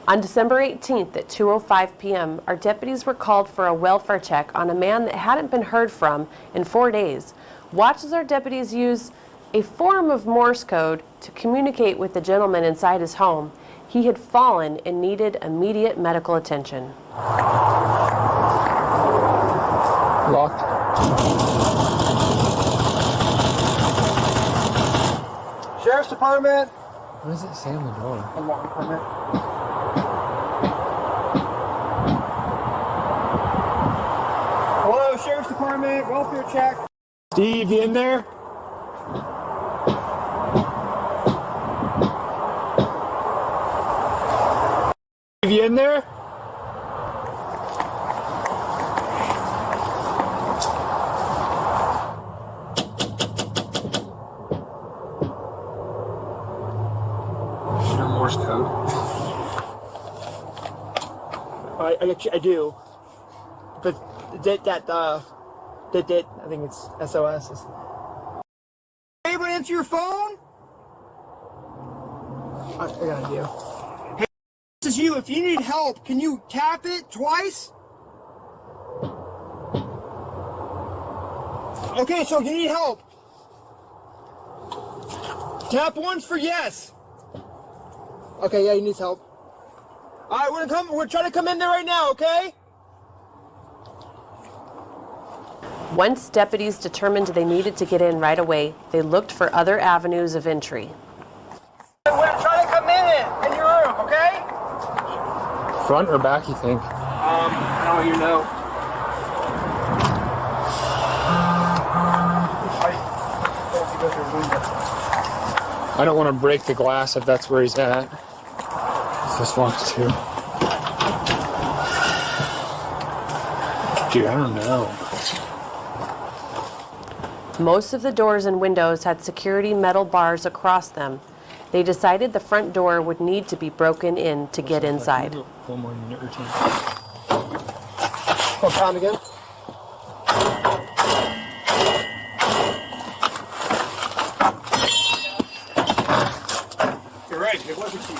On December 18th at 2:05 p.m., our deputies were called for a welfare check on a man that hadn't been heard from in 4 days. Watch as our deputies use a form of Morse code to communicate with the gentleman inside his home. He had fallen and needed immediate medical attention. Locked. Sheriff's Department. What does it say on the door? Unlock permit. Hello, Sheriff's Department. Welfare check. Steve, you in there? Steve, you in there? Morse code. I do, but I think it's SOS. Anybody answer your phone? I got an idea. Hey, this is you. If you need help, can you tap it twice? Okay, so you need help. Tap once for yes. Okay, yeah, he needs help. All right, we're trying to come in there right now, okay? Once deputies determined they needed to get in right away, they looked for other avenues of entry. We're trying to come in your room, okay? Front or back, you think? I don't even know. I don't want to break the glass if that's where he's at. This locked too. Dude, I don't know. Most of the doors and windows had security metal bars across them. They decided the front door would need to be broken in to get inside. One more minute or two. What time again? You're right, it was a key.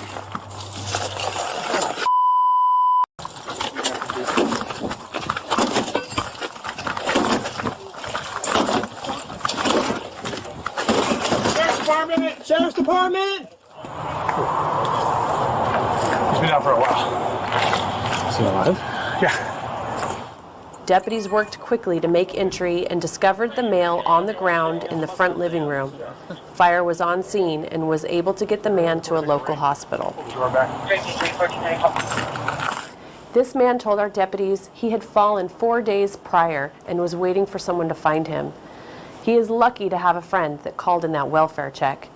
Sheriff's Department! He's been out for a while. Is he alive? Yeah. Deputies worked quickly to make entry and discovered the male on the ground in the front living room. Fire was on scene and was able to get the man to a local hospital. This man told our deputies he had fallen 4 days prior and was waiting for someone to find him. He is lucky to have a friend that called in that welfare check.